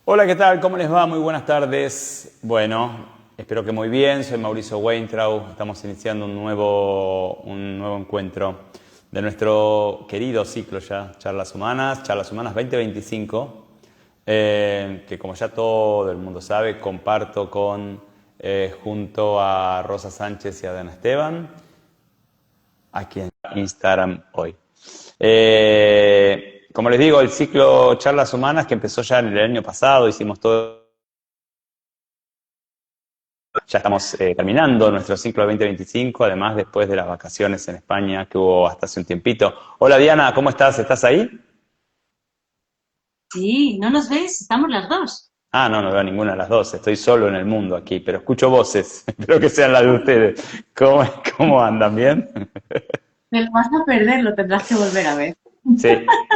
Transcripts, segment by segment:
Hola, ¿qué tal? ¿Cómo les va? Muy buenas tardes. Bueno, espero que muy bien. Soy Mauricio Weintraub. Estamos iniciando un nuevo encuentro de nuestro querido ciclo ya, Charlas Humanas 2025, que como ya todo el mundo sabe, comparto junto a Rosa Sánchez y a Adriana Esteban, aquí en Instagram hoy. Como les digo, el ciclo Charlas Humanas que empezó ya en el año pasado, hicimos todo, ya estamos terminando nuestro ciclo 2025, además después de las vacaciones en España que hubo hasta hace un tiempito. Hola Diana, ¿cómo estás? ¿Estás ahí? Sí, ¿no nos ves? Estamos las dos. Ah, no, no veo ninguna de las dos, estoy solo en el mundo aquí, pero escucho voces, espero que sean las de ustedes. ¿Cómo andan? ¿Bien? Te lo vas a perder, lo tendrás que volver a ver. Sí,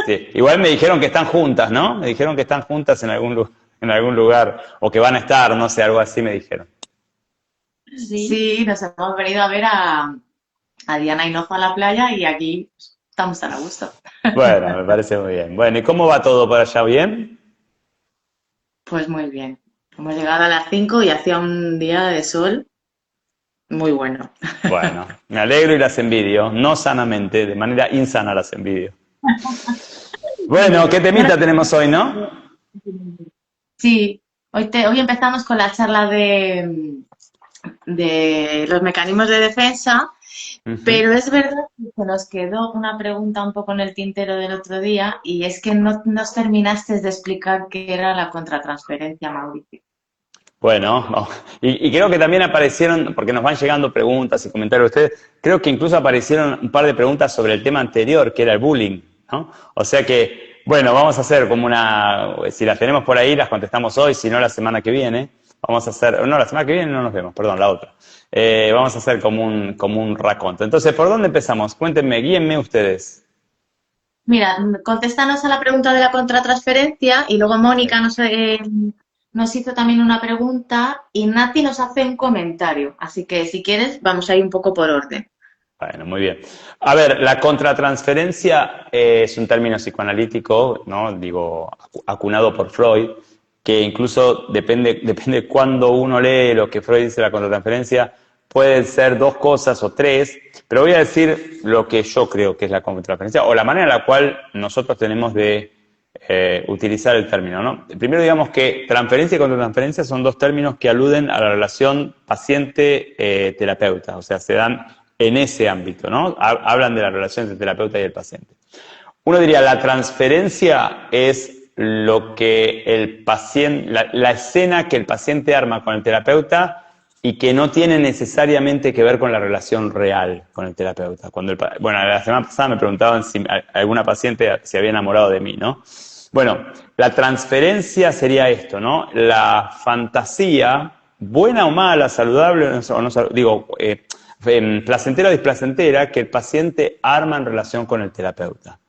sí. Igual me dijeron que están juntas, ¿no? Me dijeron que están juntas en algún lugar, o que van a estar, no sé, algo así me dijeron. Sí, nos hemos venido a ver a Diana Hinojo a la playa y aquí estamos tan a gusto. Bueno, me parece muy bien. Bueno, ¿y cómo va todo por allá? ¿Bien? Pues muy bien. Hemos llegado a las 5 y hacía un día de sol muy bueno. Bueno, me alegro y las envidio, no sanamente, de manera insana las envidio. Bueno, ¿qué Bueno, temita tenemos hoy, no? sí, hoy empezamos con la charla de los mecanismos de defensa. Ujú. Pero es verdad que se nos quedó una pregunta un poco en el tintero del otro día y es que no nos terminaste de explicar qué era la contratransferencia, Mauricio. Bueno, y creo que también aparecieron, porque nos van llegando preguntas y comentarios de ustedes, creo que incluso aparecieron un par de preguntas sobre el tema anterior, que era el bullying, ¿no? O sea que, bueno, vamos a hacer si las tenemos por ahí, las contestamos hoy, si no la semana que viene, vamos a hacer, no, la semana que viene no nos vemos, perdón, la otra. Vamos a hacer como un raconto. Entonces, ¿por dónde empezamos? Cuéntenme, guíenme ustedes. Mira, contéstanos a la pregunta de la contratransferencia y luego Mónica nos hizo también una pregunta y Nati nos hace un comentario. Así que si quieres, vamos a ir un poco por orden. Bueno, muy bien. A ver, la contratransferencia es un término psicoanalítico, ¿no? Digo, acunado por Freud, que incluso depende cuándo uno lee lo que Freud dice de la contratransferencia, pueden ser dos cosas o tres, pero voy a decir lo que yo creo que es la contratransferencia, o la manera en la cual nosotros tenemos de utilizar el término, ¿no? Primero digamos que transferencia y contratransferencia son dos términos que aluden a la relación paciente-terapeuta, o sea, se dan en ese ámbito, ¿no? Hablan de la relación entre el terapeuta y el paciente. Uno diría, la transferencia es lo que el paciente, la escena que el paciente arma con el terapeuta y que no tiene necesariamente que ver con la relación real con el terapeuta. Bueno, la semana pasada me preguntaban si alguna paciente se había enamorado de mí, ¿no? Bueno, la transferencia sería esto, ¿no? La fantasía, buena o mala, saludable o no, digo, placentera o displacentera, que el paciente arma en relación con el terapeuta.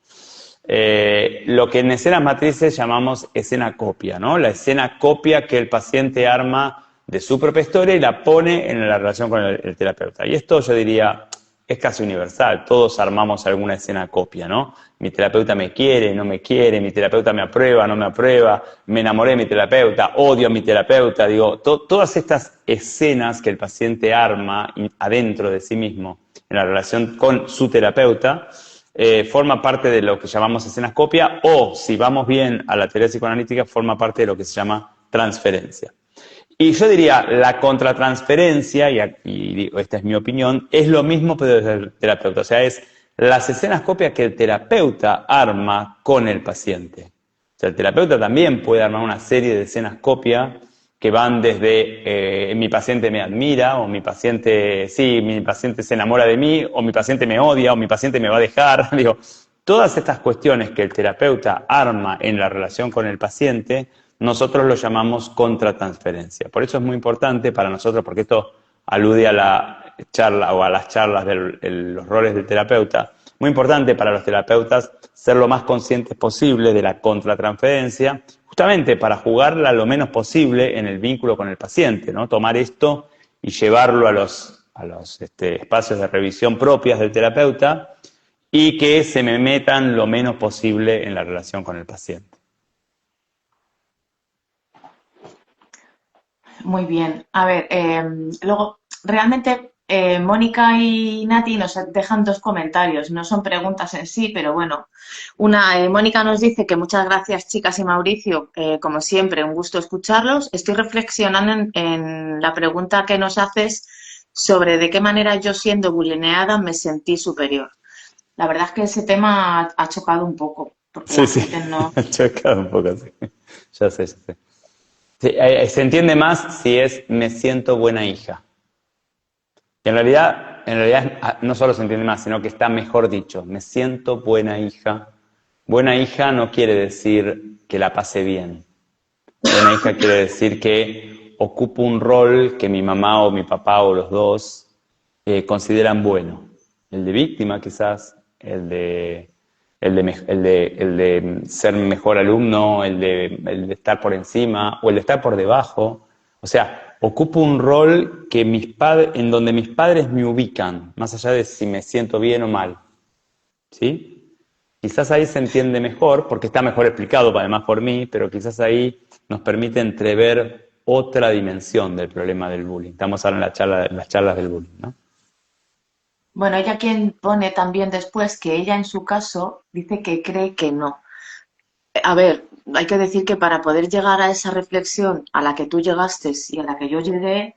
Lo que en escenas matrices llamamos escena copia, ¿no? La escena copia que el paciente arma de su propia historia y la pone en la relación con el terapeuta. Y esto yo diría es casi universal, todos armamos alguna escena copia, ¿no? Mi terapeuta me quiere, no me quiere, mi terapeuta me aprueba, no me aprueba, me enamoré de mi terapeuta, odio a mi terapeuta, digo, todas estas escenas que el paciente arma adentro de sí mismo en la relación con su terapeuta, forma parte de lo que llamamos escenas copia o, si vamos bien a la teoría psicoanalítica, forma parte de lo que se llama transferencia. Y yo diría, la contratransferencia, y digo, esta es mi opinión, es lo mismo pero desde el terapeuta. O sea, es las escenas copias que el terapeuta arma con el paciente. O sea, el terapeuta también puede armar una serie de escenas copia que van desde mi paciente me admira, o mi paciente se enamora de mí, o mi paciente me odia, o mi paciente me va a dejar. Digo, todas estas cuestiones que el terapeuta arma en la relación con el paciente, nosotros lo llamamos contratransferencia. Por eso es muy importante para nosotros, porque esto alude a la charla o a las charlas de los roles del terapeuta, muy importante para los terapeutas ser lo más conscientes posible de la contratransferencia, justamente para jugarla lo menos posible en el vínculo con el paciente, ¿no? Tomar esto y llevarlo a los espacios de revisión propias del terapeuta y que se me metan lo menos posible en la relación con el paciente. Muy bien. A ver, luego, realmente Mónica y Nati nos dejan dos comentarios. No son preguntas en sí, pero bueno. Mónica nos dice que muchas gracias, chicas y Mauricio. Como siempre, un gusto escucharlos. Estoy reflexionando en la pregunta que nos haces sobre de qué manera yo, siendo bulineada, me sentí superior. La verdad es que ese tema ha chocado un poco, porque la Sí, sí, gente no. chocado un poco, sí. Ya sé, ya sé. Sí, se entiende más si es me siento buena hija. Y en realidad no solo se entiende más, sino que está mejor dicho. Me siento buena hija. Buena hija no quiere decir que la pase bien. Buena hija quiere decir que ocupo un rol que mi mamá o mi papá o los dos consideran bueno. El de víctima quizás, el de ser mejor alumno, el de estar por encima o el de estar por debajo. O sea, ocupo un rol que en donde mis padres me ubican, más allá de si me siento bien o mal. ¿Sí? Quizás ahí se entiende mejor, porque está mejor explicado además por mí, pero quizás ahí nos permite entrever otra dimensión del problema del bullying. Estamos ahora en las charlas del bullying, ¿no? Bueno, ella quien pone también después que ella en su caso dice que cree que no. A ver, hay que decir que para poder llegar a esa reflexión a la que tú llegaste y a la que yo llegué,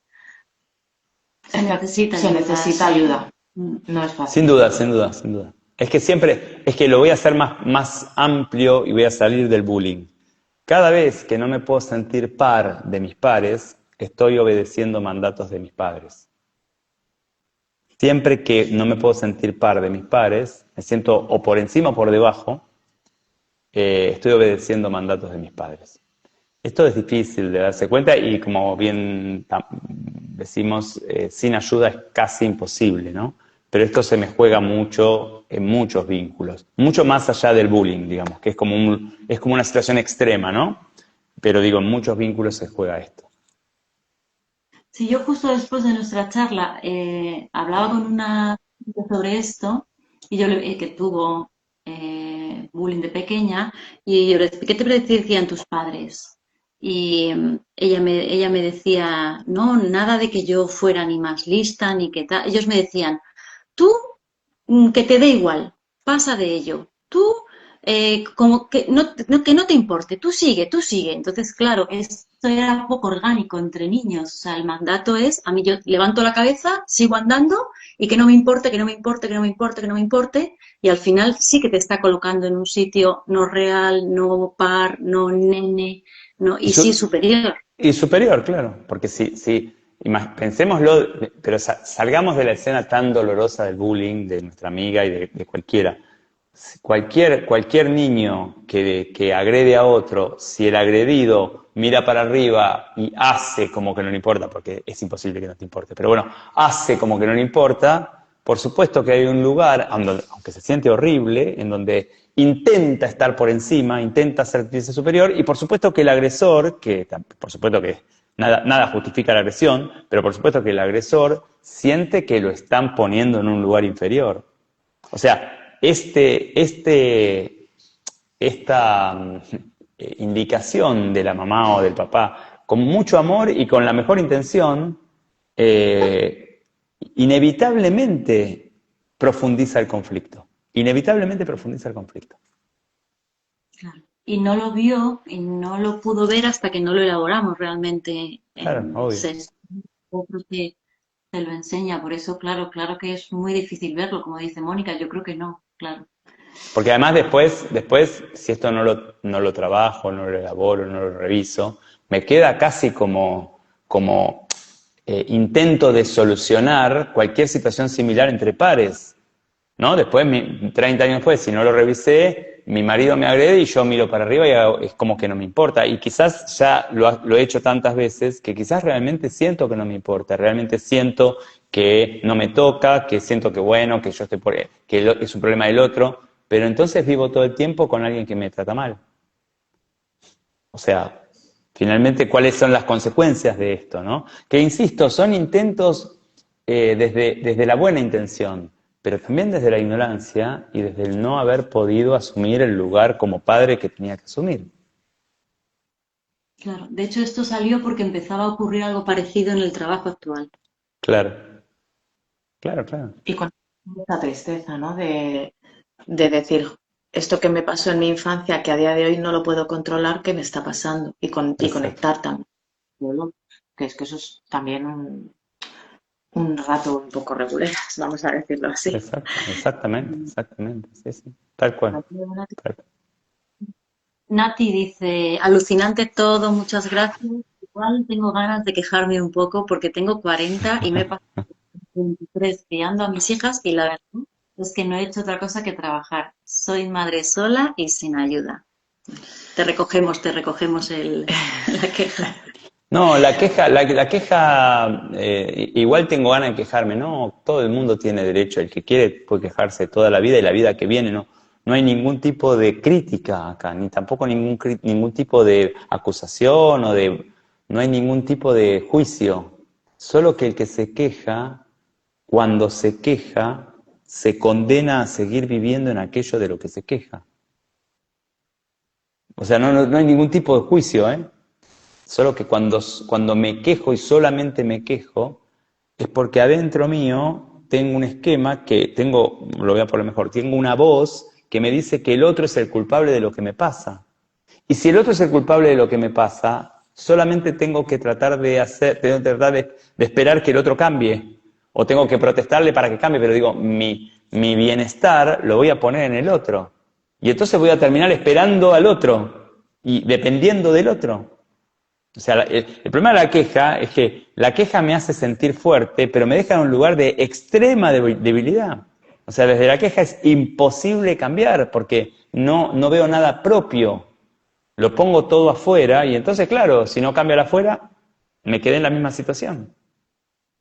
se necesita ayuda. No es Sin fácil. duda, sin duda, sin duda. Es que siempre, es que lo voy a hacer más amplio y voy a salir del bullying. Cada vez que no me puedo sentir par de mis pares, estoy obedeciendo mandatos de mis padres. Siempre que no me puedo sentir par de mis pares, me siento o por encima o por debajo, estoy obedeciendo mandatos de mis padres. Esto es difícil de darse cuenta y como bien decimos, sin ayuda es casi imposible, ¿no? Pero esto se me juega mucho en muchos vínculos, mucho más allá del bullying, digamos, que es como una situación extrema, ¿no? Pero digo, en muchos vínculos se juega esto. Sí, yo justo después de nuestra charla hablaba con una chica sobre esto y que tuvo bullying de pequeña y yo le expliqué qué te decían tus padres y ella me decía no, nada de que yo fuera ni más lista ni que tal. Ellos me decían tú que te dé igual, pasa de ello. Tú, como que no te importe, tú sigue, tú sigue. Entonces, claro, esto era poco orgánico entre niños. O sea, el mandato es, a mí yo levanto la cabeza, sigo andando y que no me importe, que no me importe, que no me importe, que no me importe. Y al final sí que te está colocando en un sitio no real, no par, no nene, no, Y, y sí superior. y superior, claro, porque si pensémoslo, pero salgamos de la escena tan dolorosa del bullying de nuestra amiga y de cualquiera. Cualquier niño que agrede a otro, si el agredido mira para arriba y hace como que no le importa, porque es imposible que no te importe, pero bueno, hace como que no le importa, por supuesto que hay un lugar, aunque se siente horrible, en donde intenta estar por encima, intenta sentirse superior, y por supuesto que el agresor, que por supuesto que nada justifica la agresión, pero por supuesto que el agresor siente que lo están poniendo en un lugar inferior. O sea, esta indicación de la mamá o del papá, con mucho amor y con la mejor intención, inevitablemente profundiza el conflicto. Inevitablemente profundiza el conflicto. Claro. Y no lo vio y no lo pudo ver hasta que no lo elaboramos realmente Claro, en obvio. sesión. Otro te lo enseña, por eso, claro, claro que es muy difícil verlo, como dice Mónica, yo creo que no, claro. Porque además después si esto no lo trabajo, no lo elaboro, no lo reviso, me queda casi como intento de solucionar cualquier situación similar entre pares, ¿no? Después, 30 años después, si no lo revisé, mi marido me agrede y yo miro para arriba y es como que no me importa. Y quizás ya lo he hecho tantas veces que quizás realmente siento que no me importa, realmente siento que no me toca, que siento que bueno, que yo estoy que es un problema del otro, pero entonces vivo todo el tiempo con alguien que me trata mal. O sea, finalmente, ¿cuáles son las consecuencias de esto, no? Que, insisto, son intentos desde la buena intención, pero también desde la ignorancia y desde el no haber podido asumir el lugar como padre que tenía que asumir. Claro. De hecho, esto salió porque empezaba a ocurrir algo parecido en el trabajo actual. Claro, claro, claro. Y con esa tristeza, ¿no? De decir, esto que me pasó en mi infancia, que a día de hoy no lo puedo controlar, ¿qué me está pasando? Y Exacto, conectar también. Bueno, que es que eso es también un rato un poco regular, vamos a decirlo así. exactamente, exactamente, sí, sí, tal cual. Tal cual. Nati dice, alucinante todo, muchas gracias. Igual tengo ganas de quejarme un poco porque tengo 40 y me he pasado 23 criando a mis hijas y la verdad es que no he hecho otra cosa que trabajar. Soy madre sola y sin ayuda. Te recogemos la queja. No, la queja, igual tengo ganas de quejarme, no, todo el mundo tiene derecho, el que quiere puede quejarse toda la vida y la vida que viene, no, no hay ningún tipo de crítica acá, ni tampoco ningún tipo de acusación no hay ningún tipo de juicio, solo que el que se queja, cuando se queja, se condena a seguir viviendo en aquello de lo que se queja. O sea, no hay ningún tipo de juicio, ¿eh? Solo que cuando me quejo y solamente me quejo, es porque adentro mío tengo un esquema lo voy a poner mejor, tengo una voz que me dice que el otro es el culpable de lo que me pasa. Y si el otro es el culpable de lo que me pasa, solamente tengo que tengo que tratar de esperar que el otro cambie. O tengo que protestarle para que cambie, pero digo, mi bienestar lo voy a poner en el otro. Y entonces voy a terminar esperando al otro y dependiendo del otro. O sea, el problema de la queja es que la queja me hace sentir fuerte, pero me deja en un lugar de extrema debilidad. O sea, desde la queja es imposible cambiar porque no veo nada propio. Lo pongo todo afuera y entonces, claro, si no cambio afuera, me quedé en la misma situación.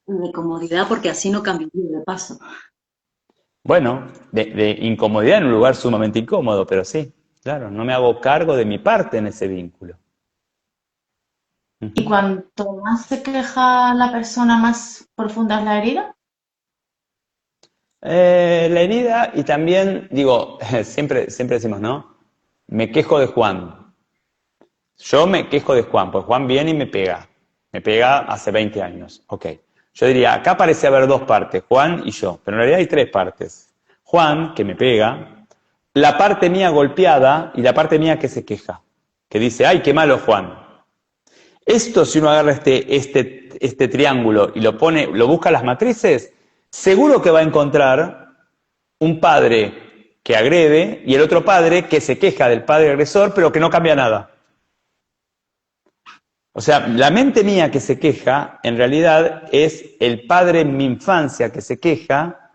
De comodidad porque así no cambiaría de paso. Bueno, de incomodidad en un lugar sumamente incómodo, pero sí, claro, no me hago cargo de mi parte en ese vínculo. Y Ujú. cuanto más se queja la persona, más profunda es la herida. La herida y también, digo, siempre decimos, ¿no? Me quejo de Juan. Yo me quejo de Juan, pues Juan viene y me pega. Me pega hace 20 años. Ok. Yo diría, acá parece haber dos partes, Juan y yo, pero en realidad hay tres partes. Juan, que me pega, la parte mía golpeada y la parte mía que se queja, que dice, ay, qué malo Juan. Esto, si uno agarra este triángulo y lo busca en las matrices, seguro que va a encontrar un padre que agrede y el otro padre que se queja del padre agresor, pero que no cambia nada. O sea, la mente mía que se queja, en realidad es el padre en mi infancia que se queja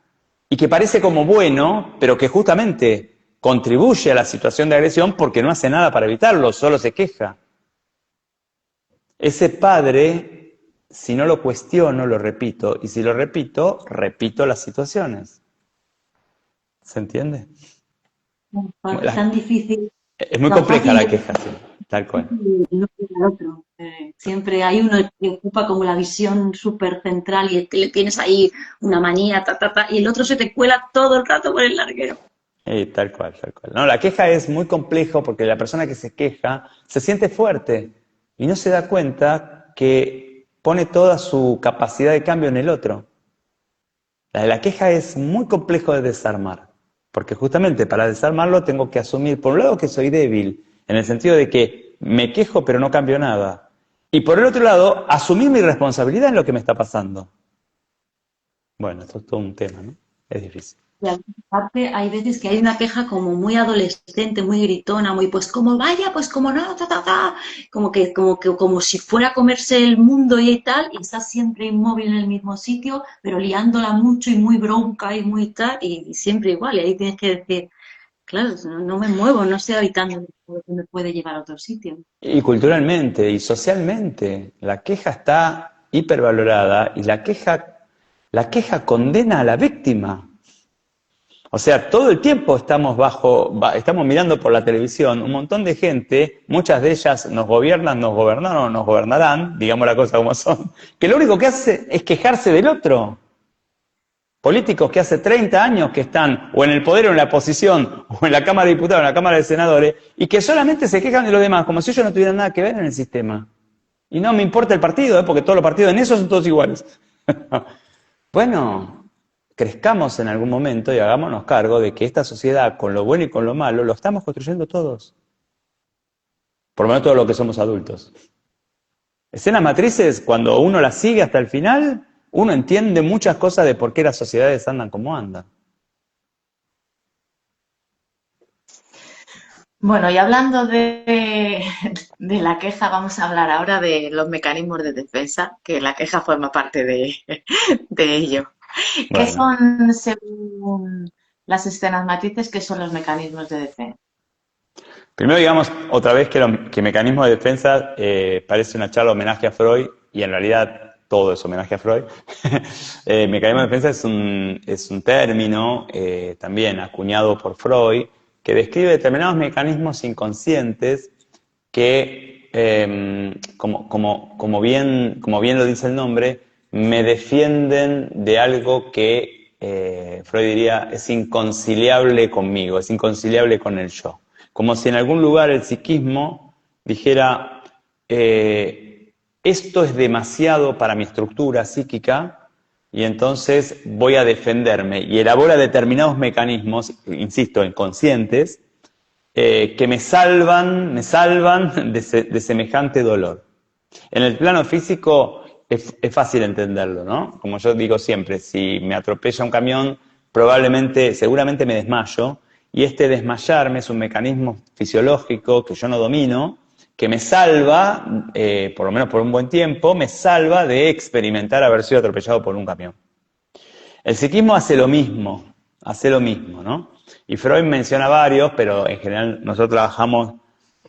y que parece como bueno, pero que justamente contribuye a la situación de agresión porque no hace nada para evitarlo, solo se queja. Ese padre, si no lo cuestiono, lo repito, y si lo repito, repito las situaciones. ¿Se entiende? Es tan difícil, Es muy tan compleja fácil la de queja, sí, tal cual. no ver al otro. Siempre hay uno que ocupa como la visión súper central y le tienes ahí una manía, y el otro se te cuela todo el rato por el larguero. Tal cual, tal cual. No, la queja es muy complejo porque la persona que se queja se siente fuerte y no se da cuenta que pone toda su capacidad de cambio en el otro. La queja es muy complejo de desarmar, porque justamente para desarmarlo tengo que asumir, por un lado, que soy débil, en el sentido de que me quejo pero no cambio nada. Y por el otro lado, asumir mi responsabilidad en lo que me está pasando. Bueno, esto es todo un tema, ¿no? Es difícil. Y aparte, hay veces que hay una queja como muy adolescente, muy gritona, muy pues como vaya, pues como no, como si fuera a comerse el mundo y tal, y estás siempre inmóvil en el mismo sitio, pero liándola mucho y muy bronca y muy tal, y siempre igual, y ahí tienes que decir, claro, no me muevo, no estoy habitando lo que me puede llevar a otro sitio. Y culturalmente y socialmente, la queja está hipervalorada y la queja condena a la víctima. O sea, todo el tiempo estamos mirando por la televisión un montón de gente, muchas de ellas nos gobiernan, nos gobernaron o nos gobernarán, digamos las cosas como son, que lo único que hace es quejarse del otro. Políticos que hace 30 años que están o en el poder o en la oposición, o en la Cámara de Diputados o en la Cámara de Senadores, y que solamente se quejan de los demás, como si ellos no tuvieran nada que ver en el sistema. Y no me importa el partido, porque todos los partidos en eso son todos iguales. Bueno, crezcamos en algún momento y hagámonos cargo de que esta sociedad, con lo bueno y con lo malo, lo estamos construyendo todos. Por lo menos todos los que somos adultos. Escenas matrices, cuando uno las sigue hasta el final, uno entiende muchas cosas de por qué las sociedades andan como andan. Bueno, y hablando de la queja, vamos a hablar ahora de los mecanismos de defensa, que la queja forma parte de ello. ¿Qué Bueno, son, según las escenas matrices, qué son los mecanismos de defensa? primero digamos otra vez que mecanismo de defensa parece una charla homenaje a Freud, y en realidad todo es homenaje a Freud. Mecanismo de defensa es un término también acuñado por Freud, que describe determinados mecanismos inconscientes que, como bien lo dice el nombre, me defienden de algo que Freud diría es inconciliable conmigo, es inconciliable con el yo. Como si en algún lugar el psiquismo dijera, esto es demasiado para mi estructura psíquica, y entonces voy a defenderme, y elabora determinados mecanismos, insisto, inconscientes, que me salvan de semejante dolor. En el plano físico es fácil entenderlo, ¿no? Como yo digo siempre, si me atropella un camión, seguramente me desmayo, y este desmayarme es un mecanismo fisiológico que yo no domino, que me salva, por lo menos por un buen tiempo, me salva de experimentar haber sido atropellado por un camión. El psiquismo hace lo mismo, ¿no? Y Freud menciona varios, pero en general nosotros trabajamos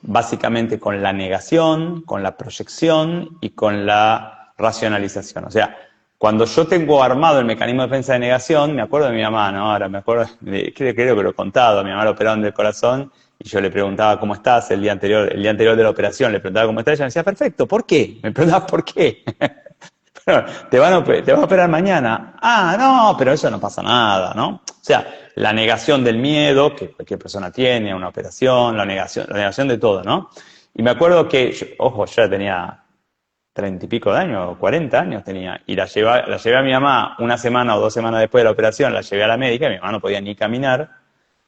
básicamente con la negación, con la proyección y con la racionalización. O sea, cuando yo tengo armado el mecanismo de defensa de negación, me acuerdo de mi mamá, ¿no? Ahora me acuerdo, creo que lo he contado, mi mamá la operaron del corazón, y yo le preguntaba ¿cómo estás? El día anterior de la operación, le preguntaba ¿cómo estás? Y ella me decía, perfecto, ¿por qué? Me preguntaba ¿por qué? Te van a operar mañana. Ah, no, pero eso no pasa nada, ¿no? O sea, la negación del miedo que cualquier persona tiene a una operación, la negación de todo, ¿no? Y me acuerdo que, yo ya tenía 30 y pico de años, 40 años tenía, y la llevé a mi mamá una semana o 2 semanas después de la operación, la llevé a la médica, mi mamá no podía ni caminar,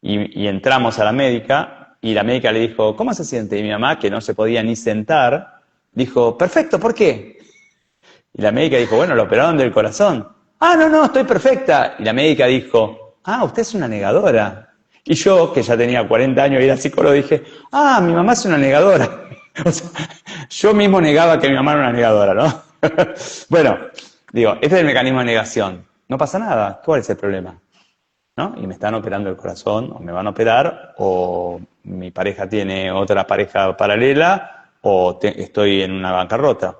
y entramos a la médica, y la médica le dijo, ¿cómo se siente? Y mi mamá, que no se podía ni sentar, dijo, perfecto, ¿por qué? Y la médica dijo, bueno, lo operaron del corazón. Ah, no, estoy perfecta. Y la médica dijo, ah, usted es una negadora. Y yo, que ya tenía 40 años y era psicólogo, dije, ah, mi mamá es una negadora. O sea, yo mismo negaba que mi mamá era una negadora, ¿no? Bueno, digo, este es el mecanismo de negación. No pasa nada, ¿cuál es el problema? ¿No? Y me están operando el corazón, o me van a operar, o mi pareja tiene otra pareja paralela, o estoy en una bancarrota.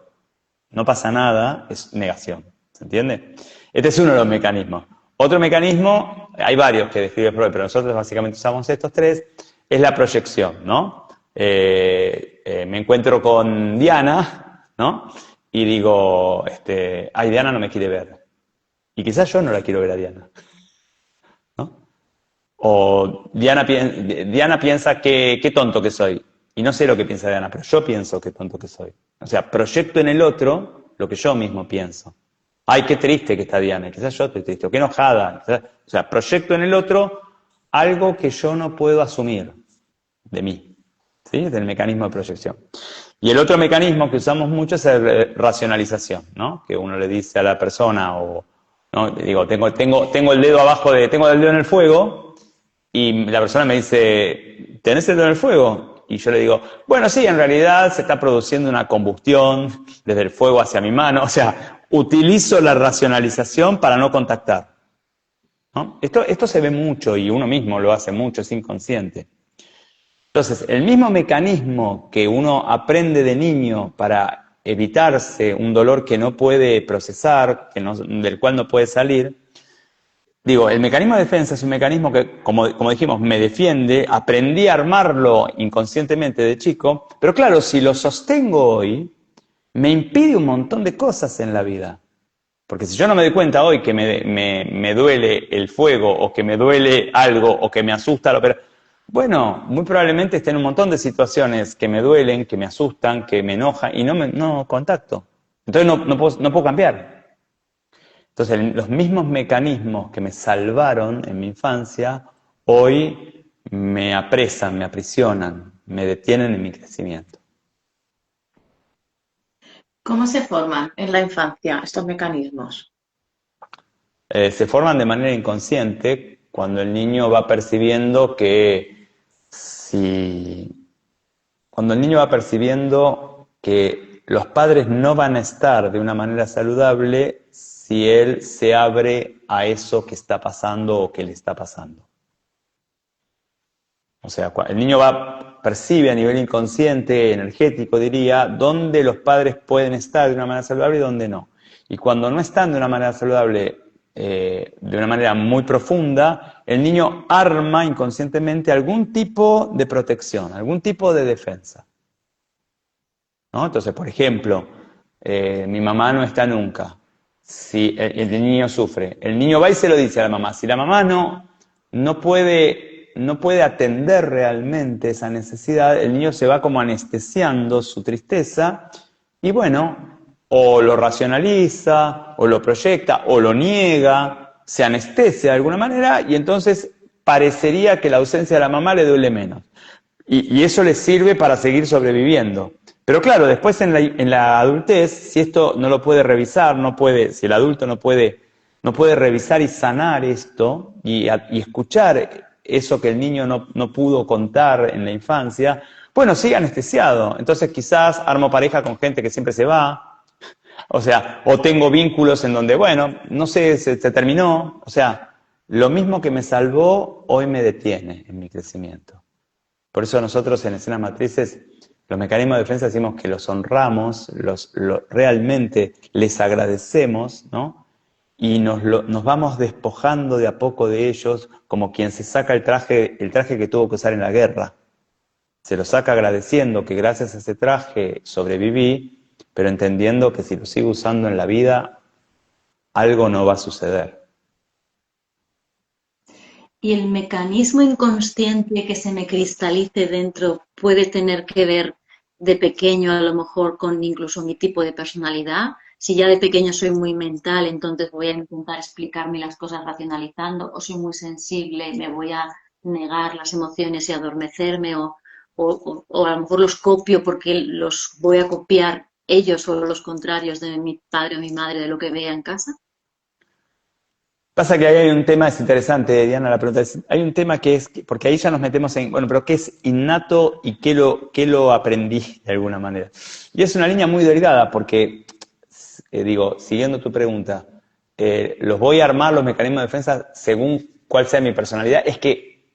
No pasa nada, es negación, ¿se entiende? Este es uno de los mecanismos. Otro mecanismo, hay varios que describe Freud, pero nosotros básicamente usamos estos 3, es la proyección, ¿no? Me encuentro con Diana, ¿no? Y digo, ay, Diana no me quiere ver. Y quizás yo no la quiero ver a Diana, ¿no? O Diana piensa que qué tonto que soy. Y no sé lo que piensa Diana, pero yo pienso qué tonto que soy. O sea, proyecto en el otro lo que yo mismo pienso. Ay, qué triste que está Diana, quizás yo estoy triste, o qué enojada. O sea, proyecto en el otro algo que yo no puedo asumir de mí. ¿Sí? Es el mecanismo de proyección. Y el otro mecanismo que usamos mucho es la racionalización, ¿no? Que uno le dice a la persona, o ¿no? Digo, tengo el dedo tengo el dedo en el fuego, y la persona me dice, ¿tenés el dedo en el fuego? Y yo le digo, bueno, sí, en realidad se está produciendo una combustión desde el fuego hacia mi mano. O sea, utilizo la racionalización para no contactar, ¿no? Esto se ve mucho, y uno mismo lo hace mucho, es inconsciente. Entonces, el mismo mecanismo que uno aprende de niño para evitarse un dolor que no puede procesar, del cual no puede salir, digo, el mecanismo de defensa es un mecanismo que, como dijimos, me defiende, aprendí a armarlo inconscientemente de chico, pero claro, si lo sostengo hoy, me impide un montón de cosas en la vida. Porque si yo no me doy cuenta hoy que me duele el fuego, o que me duele algo, o que me asusta, bueno, muy probablemente esté en un montón de situaciones que me duelen, que me asustan, que me enojan, y no contacto. Entonces no puedo cambiar. Entonces los mismos mecanismos que me salvaron en mi infancia, hoy me apresan, me aprisionan, me detienen en mi crecimiento. ¿Cómo se forman en la infancia estos mecanismos? Se forman de manera inconsciente cuando el niño va percibiendo cuando el niño va percibiendo que los padres no van a estar de una manera saludable si él se abre a eso que está pasando o que le está pasando. O sea, el niño percibe a nivel inconsciente, energético diría, dónde los padres pueden estar de una manera saludable y dónde no. Y cuando no están de una manera saludable, de una manera muy profunda, el niño arma inconscientemente algún tipo de protección, algún tipo de defensa, ¿no? Entonces, por ejemplo, mi mamá no está nunca. Si el niño sufre, el niño va y se lo dice a la mamá. Si la mamá no puede atender realmente esa necesidad, el niño se va como anestesiando su tristeza y bueno, o lo racionaliza, o lo proyecta, o lo niega, se anestesia de alguna manera y entonces parecería que la ausencia de la mamá le duele menos. Y eso le sirve para seguir sobreviviendo. Pero claro, después en la adultez, si esto no lo puede revisar, si el adulto no puede revisar y sanar esto y escuchar eso que el niño no pudo contar en la infancia, bueno, sigue anestesiado. Entonces quizás armo pareja con gente que siempre se va, o sea, o tengo vínculos en donde, bueno, no sé, se terminó. O sea, lo mismo que me salvó, hoy me detiene en mi crecimiento. Por eso nosotros en Escenas Matrices, los mecanismos de defensa decimos que los honramos, realmente les agradecemos, ¿no? Y nos vamos despojando de a poco de ellos, como quien se saca el traje que tuvo que usar en la guerra. Se lo saca agradeciendo que gracias a ese traje sobreviví, pero entendiendo que si lo sigo usando en la vida, algo no va a suceder. ¿Y el mecanismo inconsciente que se me cristalice dentro puede tener que ver de pequeño a lo mejor con incluso mi tipo de personalidad? Si ya de pequeño soy muy mental, entonces voy a intentar explicarme las cosas racionalizando, o soy muy sensible, me voy a negar las emociones y adormecerme, o a lo mejor los copio porque los voy a copiar ellos o los contrarios de mi padre o mi madre, de lo que vea en casa. Pasa que ahí hay un tema, es interesante, Diana, la pregunta es, hay un tema que es, porque ahí ya nos metemos en, bueno, pero ¿qué es innato y qué lo aprendí de alguna manera? Y es una línea muy delgada porque, siguiendo tu pregunta, los voy a armar los mecanismos de defensa según cuál sea mi personalidad. Es que,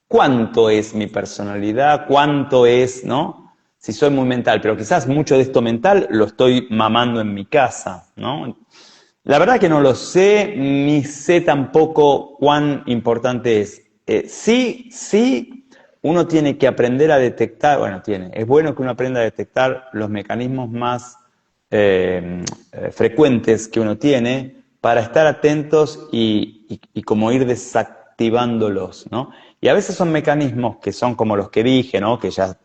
¿cuánto es mi personalidad? ¿Cuánto es, no? Si soy muy mental, pero quizás mucho de esto mental lo estoy mamando en mi casa, ¿no? La verdad que no lo sé, ni sé tampoco cuán importante es. Sí, uno tiene que aprender a detectar, es bueno que uno aprenda a detectar los mecanismos más frecuentes que uno tiene para estar atentos y como ir desactivándolos, ¿no? Y a veces son mecanismos que son como los que dije, ¿no? Que ya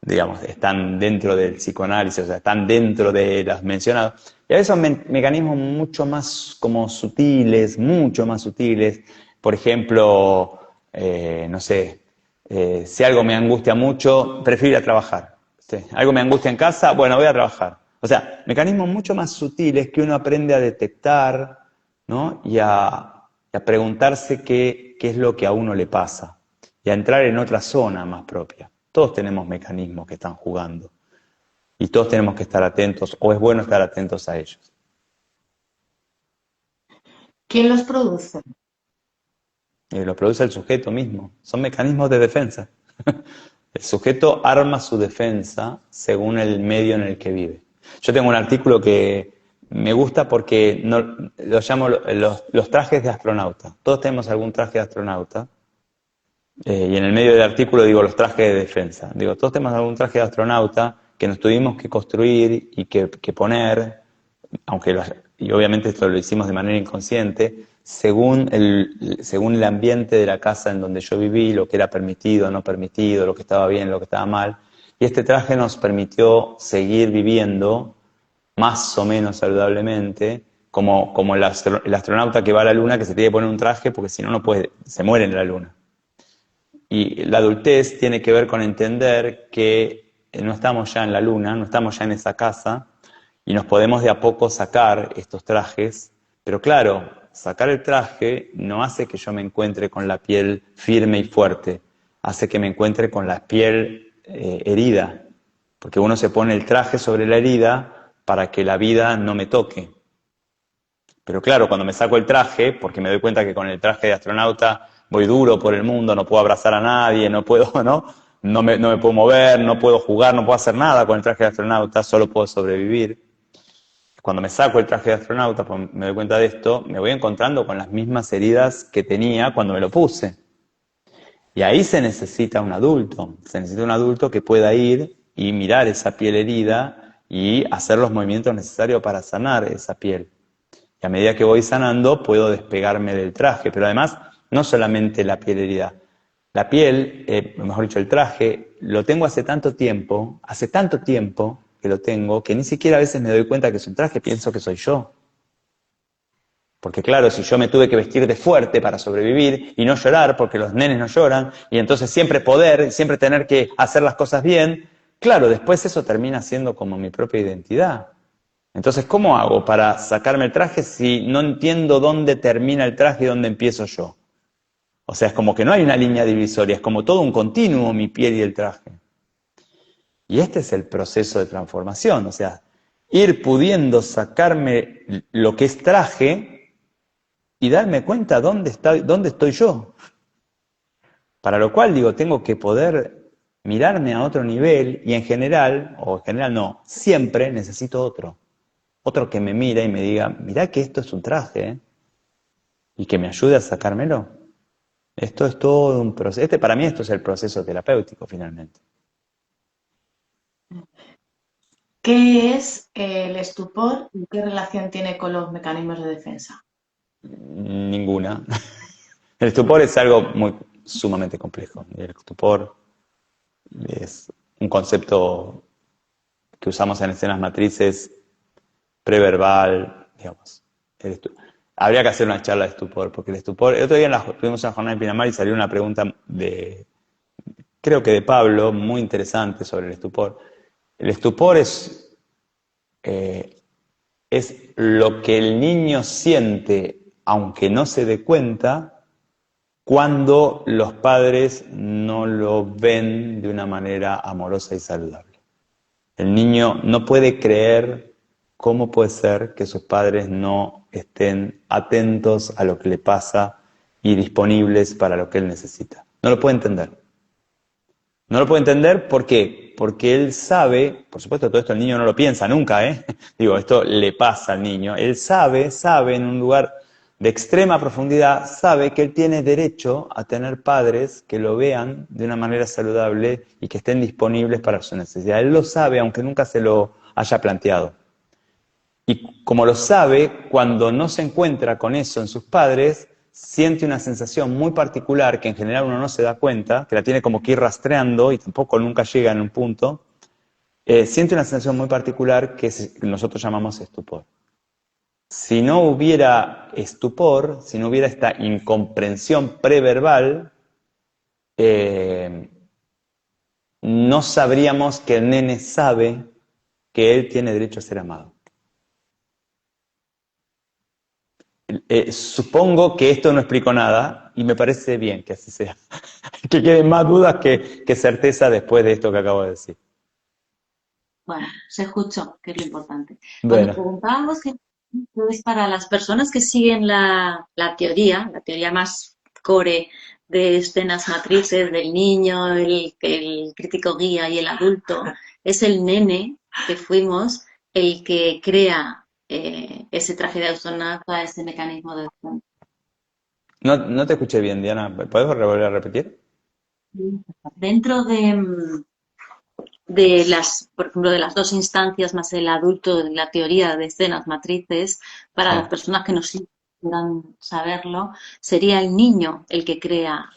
digamos, están dentro del psicoanálisis, o sea, están dentro de las mencionadas. Y a veces son mecanismos mucho más como sutiles, mucho más sutiles. Por ejemplo, no sé, si algo me angustia mucho, prefiero ir a trabajar. ¿Sí? Algo me angustia en casa, bueno, voy a trabajar. O sea, mecanismos mucho más sutiles que uno aprende a detectar, ¿no? Y a preguntarse qué es lo que a uno le pasa. Y a entrar en otra zona más propia. Todos tenemos mecanismos que están jugando. Y todos tenemos que estar atentos, o es bueno estar atentos a ellos. ¿Quién los produce? Lo produce el sujeto mismo. Son mecanismos de defensa. El sujeto arma su defensa según el medio en el que vive. Yo tengo un artículo que me gusta porque lo llamo los trajes de astronauta. Todos tenemos algún traje de astronauta. Y en el medio del artículo digo los trajes de defensa. Digo, todos tenemos algún traje de astronauta que nos tuvimos que construir y que poner, aunque y obviamente esto lo hicimos de manera inconsciente, según el ambiente de la casa en donde yo viví, lo que era permitido, no permitido, lo que estaba bien, lo que estaba mal. Y este traje nos permitió seguir viviendo más o menos saludablemente, como el astronauta que va a la luna, que se tiene que poner un traje porque si no, no puede, se muere en la luna. Y la adultez tiene que ver con entender que no estamos ya en la luna, no estamos ya en esa casa, y nos podemos de a poco sacar estos trajes, pero claro, sacar el traje no hace que yo me encuentre con la piel firme y fuerte, hace que me encuentre con la piel herida, porque uno se pone el traje sobre la herida para que la vida no me toque. Pero claro, cuando me saco el traje, porque me doy cuenta que con el traje de astronauta voy duro por el mundo, no puedo abrazar a nadie, no puedo, ¿no? No me puedo mover, no puedo jugar, no puedo hacer nada con el traje de astronauta, solo puedo sobrevivir. Cuando me saco el traje de astronauta, pues me doy cuenta de esto, me voy encontrando con las mismas heridas que tenía cuando me lo puse. Y ahí se necesita un adulto que pueda ir y mirar esa piel herida y hacer los movimientos necesarios para sanar esa piel. Y a medida que voy sanando, puedo despegarme del traje. Pero además, no solamente la piel herida. La piel, mejor dicho, el traje, lo tengo hace tanto tiempo que lo tengo, que ni siquiera a veces me doy cuenta que es un traje, pienso que soy yo. Porque claro, si yo me tuve que vestir de fuerte para sobrevivir y no llorar, porque los nenes no lloran, y entonces siempre poder, siempre tener que hacer las cosas bien, claro, después eso termina siendo como mi propia identidad. Entonces, ¿cómo hago para sacarme el traje si no entiendo dónde termina el traje y dónde empiezo yo? O sea, es como que no hay una línea divisoria, es como todo un continuo mi piel y el traje. Y este es el proceso de transformación, o sea, ir pudiendo sacarme lo que es traje y darme cuenta dónde estoy yo. Para lo cual, digo, tengo que poder mirarme a otro nivel y en general no, siempre necesito otro. Otro que me mire y me diga, mirá que esto es un traje, ¿eh? Y que me ayude a sacármelo. Esto es todo un proceso. Para mí esto es el proceso terapéutico, finalmente. ¿Qué es el estupor y qué relación tiene con los mecanismos de defensa? Ninguna. El estupor es algo sumamente complejo. El estupor es un concepto que usamos en escenas matrices preverbal, digamos. Habría que hacer una charla de estupor, porque el estupor... El otro día tuvimos una jornada en Pinamar y salió una pregunta creo que de Pablo, muy interesante sobre el estupor. El estupor es lo que el niño siente, aunque no se dé cuenta, cuando los padres no lo ven de una manera amorosa y saludable. El niño no puede creer cómo puede ser que sus padres no estén atentos a lo que le pasa y disponibles para lo que él necesita. No lo puede entender. No lo puede entender, ¿por qué? Porque él sabe, por supuesto todo esto el niño no lo piensa nunca, Digo, esto le pasa al niño. Él sabe en un lugar de extrema profundidad, sabe que él tiene derecho a tener padres que lo vean de una manera saludable y que estén disponibles para su necesidad. Él lo sabe, aunque nunca se lo haya planteado. Y como lo sabe, cuando no se encuentra con eso en sus padres, siente una sensación muy particular que en general uno no se da cuenta, que la tiene como que ir rastreando y tampoco nunca llega en un punto. Siente una sensación muy particular que nosotros llamamos estupor. Si no hubiera estupor, si no hubiera esta incomprensión preverbal, no sabríamos que el nene sabe que él tiene derecho a ser amado. Supongo que esto no explico nada y me parece bien que así sea. Que queden más dudas que certeza después de esto que acabo de decir. Bueno, se escuchó, que es lo importante. Cuando Bueno, preguntábamos que es para las personas que siguen la teoría más core de escenas matrices del niño, el crítico guía y el adulto, es el nene que fuimos el que crea ese traje de astronauta, ese mecanismo de defensa. no te escuché bien, Diana. ¿Puedes volver a repetir? Dentro por ejemplo, de las dos instancias más el adulto, en la teoría de escenas matrices, para Sí. las personas que nos quieran saberlo, sería el niño el que crea.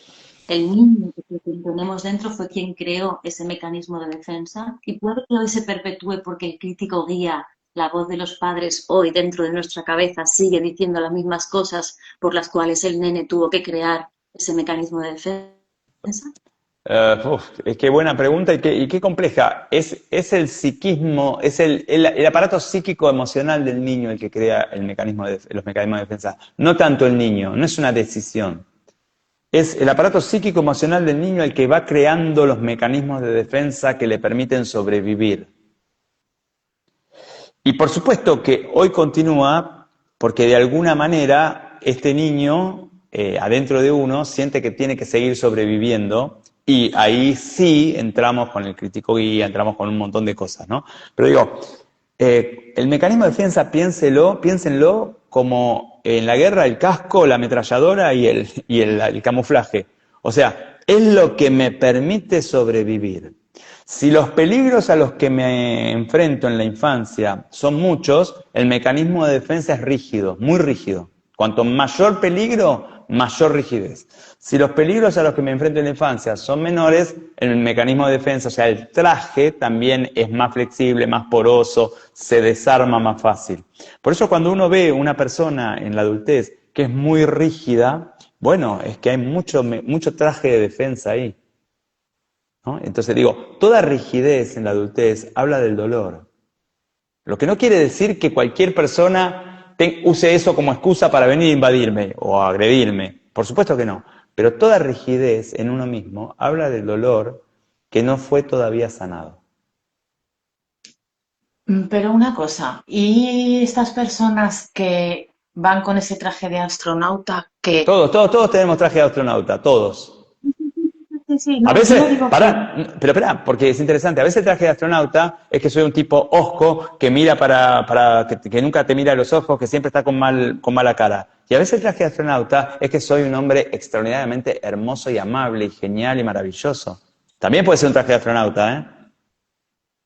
El niño que tenemos dentro fue quien creó ese mecanismo de defensa y puede que hoy se perpetúe porque el crítico guía, la voz de los padres hoy dentro de nuestra cabeza sigue diciendo las mismas cosas por las cuales el nene tuvo que crear ese mecanismo de defensa. Qué buena pregunta y qué compleja. Es el psiquismo, es el aparato psíquico emocional del niño el que crea el mecanismo los mecanismos de defensa. No tanto el niño, no es una decisión. Es el aparato psíquico emocional del niño el que va creando los mecanismos de defensa que le permiten sobrevivir. Y por supuesto que hoy continúa porque de alguna manera este niño adentro de uno siente que tiene que seguir sobreviviendo y ahí sí entramos con el crítico guía, entramos con un montón de cosas, ¿no? Pero digo, el mecanismo de defensa piénsenlo como en la guerra el casco, la ametralladora y el camuflaje. O sea, es lo que me permite sobrevivir. Si los peligros a los que me enfrento en la infancia son muchos, el mecanismo de defensa es rígido, muy rígido. Cuanto mayor peligro, mayor rigidez. Si los peligros a los que me enfrento en la infancia son menores, el mecanismo de defensa, o sea, el traje también es más flexible, más poroso, se desarma más fácil. Por eso cuando uno ve una persona en la adultez que es muy rígida, bueno, es que hay mucho traje de defensa ahí, ¿no? Entonces digo, toda rigidez en la adultez habla del dolor. Lo que no quiere decir que cualquier persona use eso como excusa para venir a invadirme o a agredirme. Por supuesto que no. Pero toda rigidez en uno mismo habla del dolor que no fue todavía sanado. Pero una cosa, ¿y estas personas que van con ese traje de astronauta que... Todos tenemos traje de astronauta, todos. Sí, sí, A no, yo veces, no digo que... pero espera, porque es interesante, a veces el traje de astronauta es que soy un tipo hosco, que mira que nunca te mira a los ojos, que siempre está con mala cara. Y a veces el traje de astronauta es que soy un hombre extraordinariamente hermoso y amable y genial y maravilloso. También puede ser un traje de astronauta, ¿eh?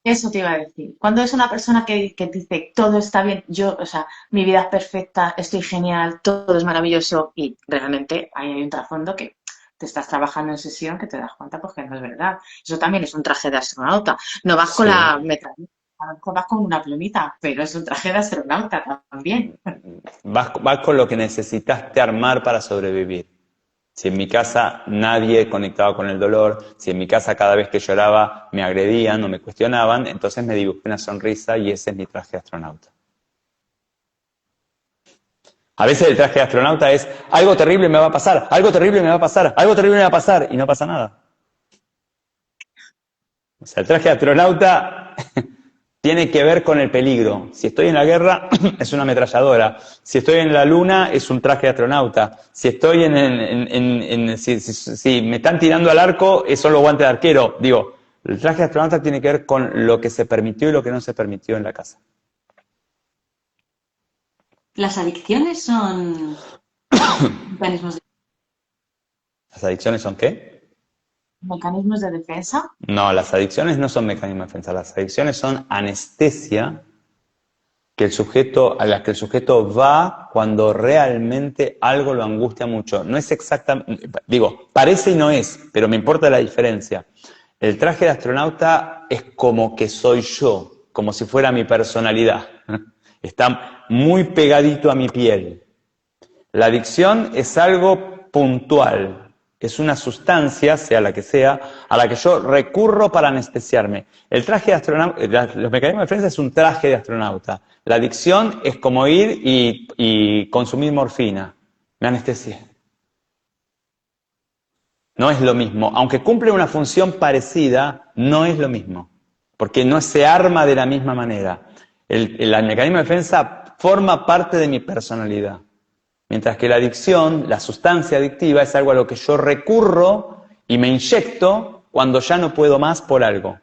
Eso te iba a decir. Cuando es una persona que dice todo está bien, yo, o sea, mi vida es perfecta, estoy genial, todo es maravilloso y realmente ahí hay un trasfondo que te estás trabajando en sesión que te das cuenta pues que no es verdad. Eso también es un traje de astronauta. No vas con Sí. la metralleta, a lo mejor vas con una plumita, pero es un traje de astronauta también. Vas con lo que necesitaste armar para sobrevivir. Si en mi casa nadie conectaba con el dolor, si en mi casa cada vez que lloraba me agredían o me cuestionaban, entonces me dibujé una sonrisa y ese es mi traje de astronauta. A veces el traje de astronauta es algo terrible me va a pasar, algo terrible me va a pasar, algo terrible me va a pasar y no pasa nada. O sea, el traje de astronauta tiene que ver con el peligro. Si estoy en la guerra, es una ametralladora. Si estoy en la luna, es un traje de astronauta. Si estoy si me están tirando al arco, es solo guante de arquero. Digo, el traje de astronauta tiene que ver con lo que se permitió y lo que no se permitió en la casa. Las adicciones son mecanismos ¿Las adicciones son qué? Mecanismos de defensa. No, las adicciones no son mecanismos de defensa. Las adicciones son anestesia a la que el sujeto va cuando realmente algo lo angustia mucho. No es exactamente, digo, parece y no es, pero me importa la diferencia. El traje de astronauta es como que soy yo, como si fuera mi personalidad. Está muy pegadito a mi piel. La adicción es algo puntual, es una sustancia, sea la que sea, a la que yo recurro para anestesiarme. El traje de astronauta, los mecanismos de defensa es un traje de astronauta. La adicción es como ir y consumir morfina. Me anestesié. No es lo mismo. Aunque cumple una función parecida, no es lo mismo. Porque no se arma de la misma manera. El mecanismo de defensa forma parte de mi personalidad. Mientras que la adicción, la sustancia adictiva, es algo a lo que yo recurro y me inyecto cuando ya no puedo más por algo.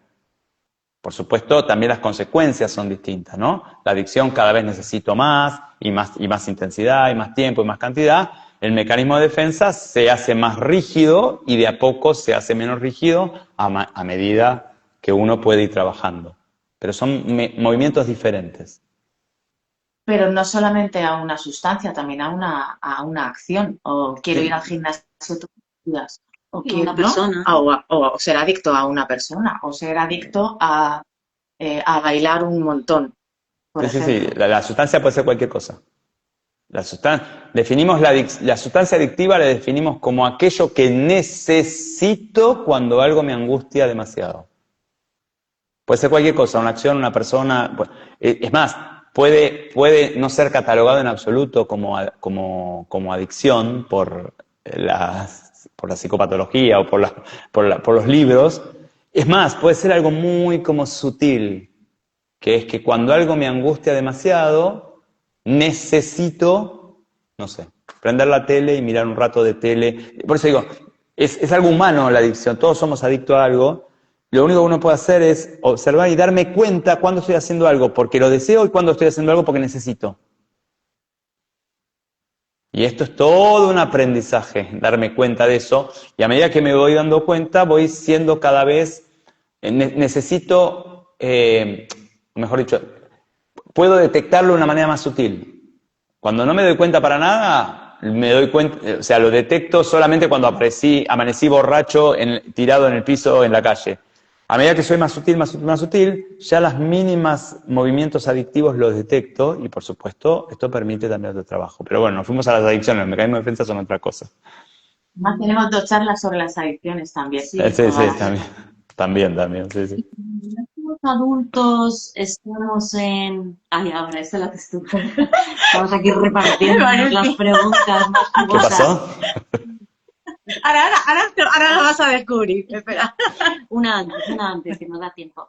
Por supuesto, también las consecuencias son distintas, ¿no? La adicción cada vez necesito más y más intensidad y más tiempo y más cantidad. El mecanismo de defensa se hace más rígido y de a poco se hace menos rígido a medida que uno puede ir trabajando. Pero son movimientos diferentes. Pero no solamente a una sustancia, también a una acción. O quiero ir al gimnasio todos los días. O A quiero, una ¿no? persona. O ser adicto a una persona. O ser adicto a bailar un montón, por Sí, sí, sí. ejemplo. La sustancia puede ser cualquier cosa. Definimos la sustancia adictiva, la definimos como aquello que necesito cuando algo me angustia demasiado. Puede ser cualquier cosa, una acción, una persona. Es más, puede no ser catalogado en absoluto como adicción por la psicopatología o por los libros. Es más, puede ser algo muy como sutil, que es que cuando algo me angustia demasiado, necesito, no sé, prender la tele y mirar un rato de tele. Por eso digo, es algo humano la adicción, todos somos adictos a algo. Lo único que uno puede hacer es observar y darme cuenta cuando estoy haciendo algo porque lo deseo y cuando estoy haciendo algo porque necesito. Y esto es todo un aprendizaje, darme cuenta de eso. Y a medida que me voy dando cuenta, voy siendo cada vez, necesito, mejor dicho, puedo detectarlo de una manera más sutil. Cuando no me doy cuenta para nada, me doy cuenta, o sea, lo detecto solamente cuando amanecí borracho, tirado en el piso en la calle. A medida que soy más sutil, más sutil, más sutil, ya las mínimas movimientos adictivos los detecto y, por supuesto, esto permite también otro trabajo. Pero bueno, nos fuimos a las adicciones, los mecanismos de defensa son otra cosa. Además, tenemos 2 charlas sobre las adicciones también. Sí, Sí, Todas. también, sí, sí. Los adultos estamos en... Ay, ahora, esta la haces tú. Estamos aquí repartiendo las preguntas más ¿Qué jugosas. pasó? Ahora lo vas a descubrir. Espera. Una antes, que no da tiempo.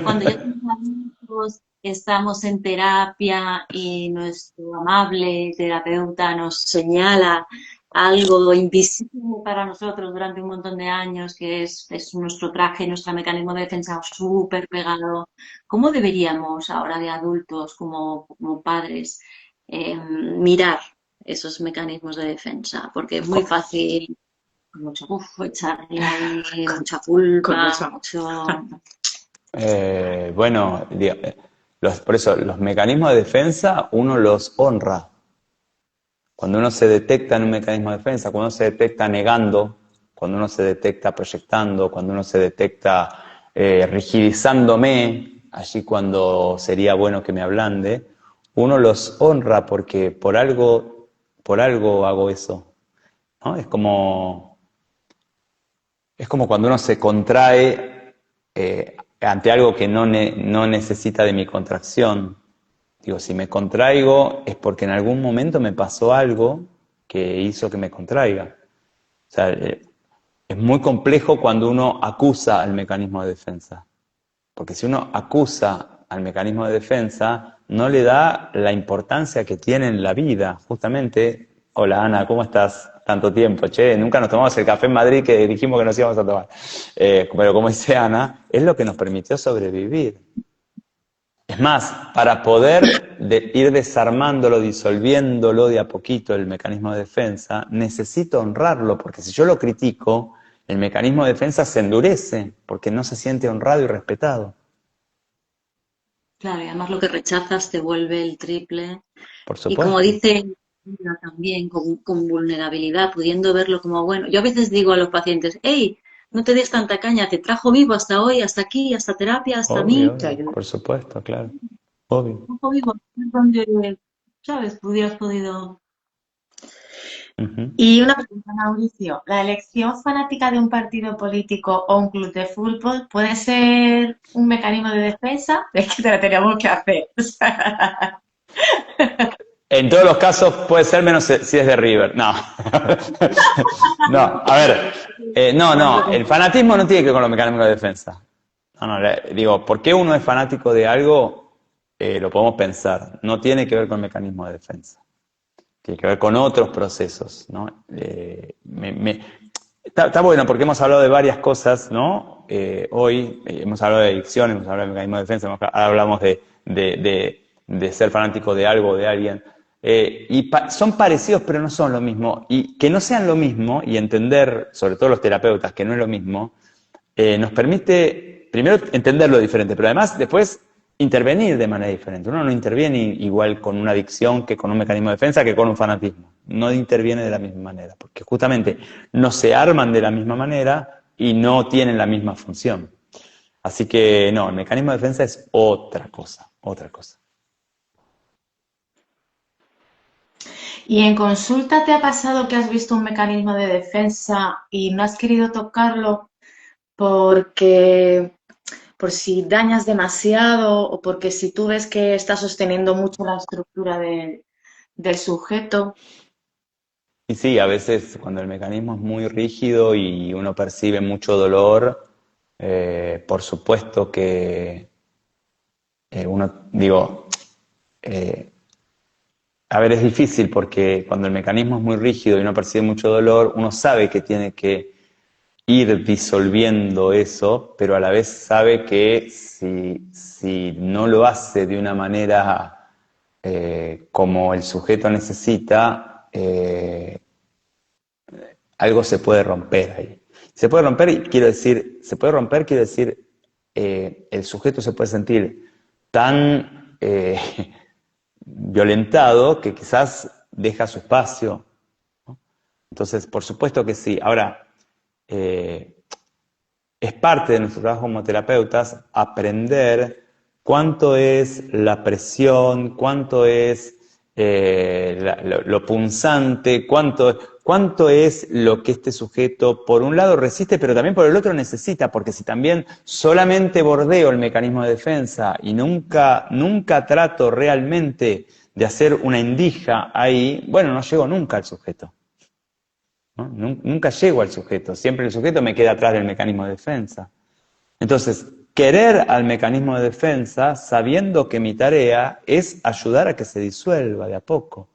Cuando ya somos adultos, estamos en terapia y nuestro amable terapeuta nos señala algo invisible para nosotros durante un montón de años, que es nuestro traje, nuestro mecanismo de defensa súper pegado. ¿Cómo deberíamos ahora de adultos, como padres, mirar esos mecanismos de defensa? Porque es muy fácil echarle ahí mucha culpa, mucho... Bueno, por eso, los mecanismos de defensa uno los honra. Cuando uno se detecta en un mecanismo de defensa, cuando uno se detecta negando, cuando uno se detecta proyectando, cuando uno se detecta rigidizándome, allí cuando sería bueno que me ablande, uno los honra porque por algo hago eso, ¿no? Es como cuando uno se contrae ante algo que no necesita de mi contracción. Digo, si me contraigo es porque en algún momento me pasó algo que hizo que me contraiga. O sea, es muy complejo cuando uno acusa al mecanismo de defensa. Porque si uno acusa al mecanismo de defensa, no le da la importancia que tiene en la vida. Justamente, hola Ana, ¿cómo estás? Tanto tiempo, che, nunca nos tomamos el café en Madrid que dijimos que nos íbamos a tomar. Pero como dice Ana, es lo que nos permitió sobrevivir. Es más, para poder ir desarmándolo, disolviéndolo de a poquito el mecanismo de defensa, necesito honrarlo, porque si yo lo critico, el mecanismo de defensa se endurece, porque no se siente honrado y respetado. Claro, y además lo que rechazas te vuelve el triple. Por Y como supuesto. dice ella también, con vulnerabilidad, pudiendo verlo como bueno. Yo a veces digo a los pacientes, hey, no te des tanta caña, te trajo vivo hasta hoy, hasta aquí, hasta terapia, hasta mí. Obvio, por supuesto, claro. Obvio. Trajo vivo, es donde, ¿sabes? Hubieras podido... Uh-huh. Y una pregunta, Mauricio. ¿La elección fanática de un partido político o un club de fútbol puede ser un mecanismo de defensa? Es que te lo teníamos que hacer. En todos los casos puede ser menos si es de River. No. No, a ver. No. El fanatismo no tiene que ver con los mecanismos de defensa. No, digo, ¿por qué uno es fanático de algo? Lo podemos pensar. No tiene que ver con el mecanismo de defensa. Tiene que ver con otros procesos, ¿no? Está bueno porque hemos hablado de varias cosas, ¿no? Hoy hemos hablado de adicción, hemos hablado de mecanismo de defensa, ahora hablamos de ser fanático de algo o de alguien. Son parecidos, pero no son lo mismo. Y que no sean lo mismo, y entender, sobre todo los terapeutas, que no es lo mismo, nos permite, primero, entenderlo diferente, pero además después intervenir de manera diferente. Uno no interviene igual con una adicción que con un mecanismo de defensa que con un fanatismo. No interviene de la misma manera, porque justamente no se arman de la misma manera y no tienen la misma función. Así que no, el mecanismo de defensa es otra cosa, otra cosa. ¿Y en consulta te ha pasado que has visto un mecanismo de defensa y no has querido tocarlo porque por si dañas demasiado o porque si tú ves que está sosteniendo mucho la estructura del sujeto? Y sí, a veces cuando el mecanismo es muy rígido y uno percibe mucho dolor, por supuesto que a ver, es difícil porque cuando el mecanismo es muy rígido y uno percibe mucho dolor, uno sabe que tiene que ir disolviendo eso, pero a la vez sabe que si no lo hace de una manera como el sujeto necesita, algo se puede romper ahí. Se puede romper, quiero decir, el sujeto se puede sentir tan violentado que quizás deja su espacio, ¿no? Entonces, por supuesto que sí. Ahora, es parte de nuestro trabajo como terapeutas aprender cuánto es la presión, cuánto es lo punzante, cuánto es lo que este sujeto por un lado resiste, pero también por el otro necesita, porque si también solamente bordeo el mecanismo de defensa y nunca trato realmente de hacer una endija ahí, bueno, no llego nunca al sujeto, ¿no? Nunca llego al sujeto, siempre el sujeto me queda atrás del mecanismo de defensa. Entonces, querer al mecanismo de defensa sabiendo que mi tarea es ayudar a que se disuelva de a poco.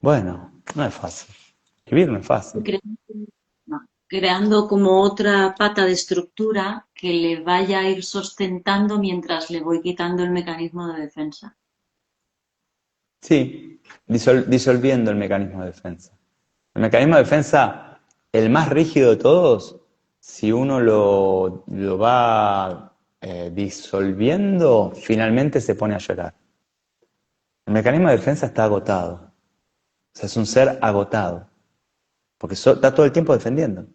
Bueno, no es fácil. Vivir no es fácil. Creando como otra pata de estructura que le vaya a ir sustentando mientras le voy quitando el mecanismo de defensa. Sí, disolviendo el mecanismo de defensa. El mecanismo de defensa, el más rígido de todos, si uno lo va disolviendo, finalmente se pone a llorar. El mecanismo de defensa está agotado. O sea, es un ser agotado. Porque está todo el tiempo defendiendo. O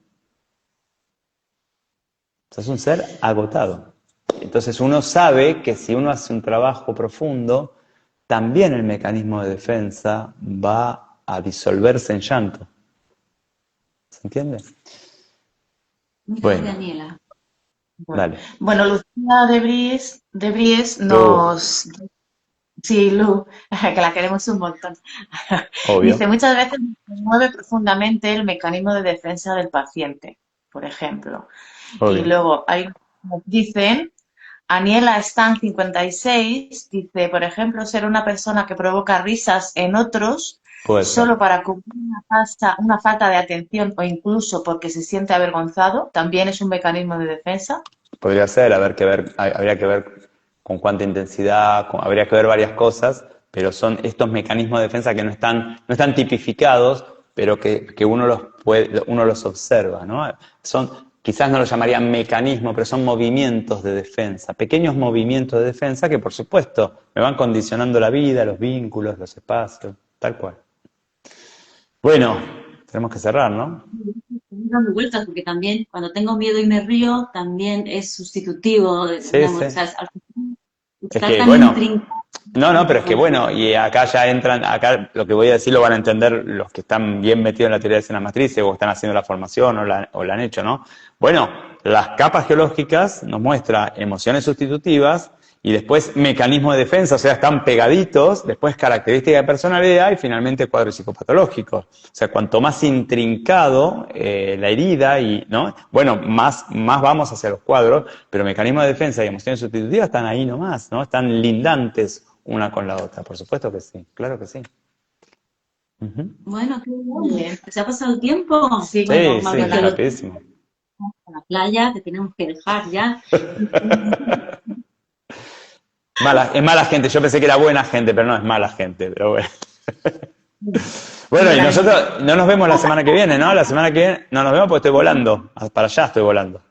sea, es un ser agotado. Entonces uno sabe que si uno hace un trabajo profundo, también el mecanismo de defensa va a disolverse en llanto. ¿Se entiende? Bueno. Daniela. Dale. Bueno, Lucía de Bries nos... Sí, Lu, que la queremos un montón. Obvio. Dice, muchas veces se mueve profundamente el mecanismo de defensa del paciente, por ejemplo. Obvio. Y luego dicen, Aniela Stan 56, dice, por ejemplo, ser una persona que provoca risas en otros solo para cubrir una falta de atención o incluso porque se siente avergonzado, también es un mecanismo de defensa. Podría ser, habría que ver con cuánta intensidad, habría que ver varias cosas, pero son estos mecanismos de defensa que no están tipificados, pero que uno los observa, ¿no? Quizás no lo llamaría mecanismo, pero son movimientos de defensa, pequeños movimientos de defensa que por supuesto me van condicionando la vida, los vínculos, los espacios, tal cual. Bueno, tenemos que cerrar, ¿no? Estoy dando vueltas porque también cuando tengo miedo y me río también es sustitutivo. Sí, digamos, sí. O sea, es que bueno, no, pero es que bueno, y acá ya entran, acá lo que voy a decir lo van a entender los que están bien metidos en la teoría de escenas matrices o están haciendo la formación o la han hecho, ¿no? Bueno, las capas geológicas nos muestran emociones sustitutivas y después mecanismos de defensa, o sea, están pegaditos, después características de personalidad y finalmente cuadros psicopatológicos. O sea, cuanto más intrincado la herida, ¿no? Bueno, más vamos hacia los cuadros, pero mecanismos de defensa y emociones sustitutivas están ahí nomás, ¿no? Están lindantes una con la otra, por supuesto que sí, claro que sí. Bueno, qué bien. ¿Se ha pasado el tiempo? Sí, bueno, sí, rapidísimo. A la playa, que tenemos que dejar ya. Es mala gente, yo pensé que era buena gente, pero no es mala gente, pero bueno. Bueno, y nosotros no nos vemos la semana que viene, ¿no? La semana que viene no nos vemos porque estoy volando, para allá estoy volando.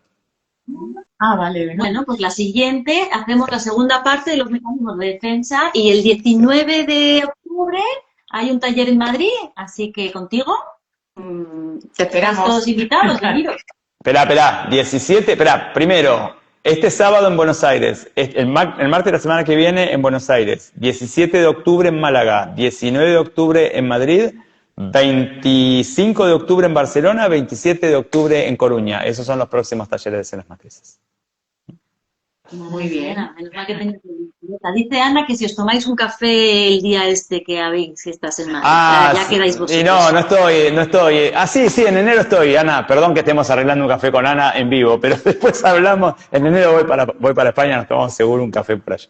Ah, vale, bueno. Bueno, pues la siguiente, hacemos la segunda parte de los mecanismos de defensa y el 19 de octubre hay un taller en Madrid, así que contigo, Te estáis esperamos. todos invitados, veniros. Espera, 17, espera, primero, este sábado en Buenos Aires, el martes de la semana que viene en Buenos Aires, 17 de octubre en Málaga, 19 de octubre en Madrid, 25 de octubre en Barcelona, 27 de octubre en Coruña. Esos son los próximos talleres de escenas matrices. Muy bien. Menos mal que tenéis libreta. Dice Ana que si os tomáis un café el día este que habéis esta semana, ya quedáis vosotros. Y no estoy. Sí, en enero estoy, Ana. Perdón que estemos arreglando un café con Ana en vivo, pero después hablamos. En enero voy para España, nos tomamos seguro un café por allá.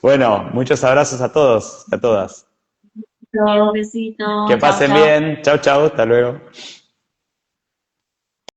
Bueno, muchos abrazos a todos y a todas. Un besito. Que Chao, pasen chao. bien. Chau, hasta luego.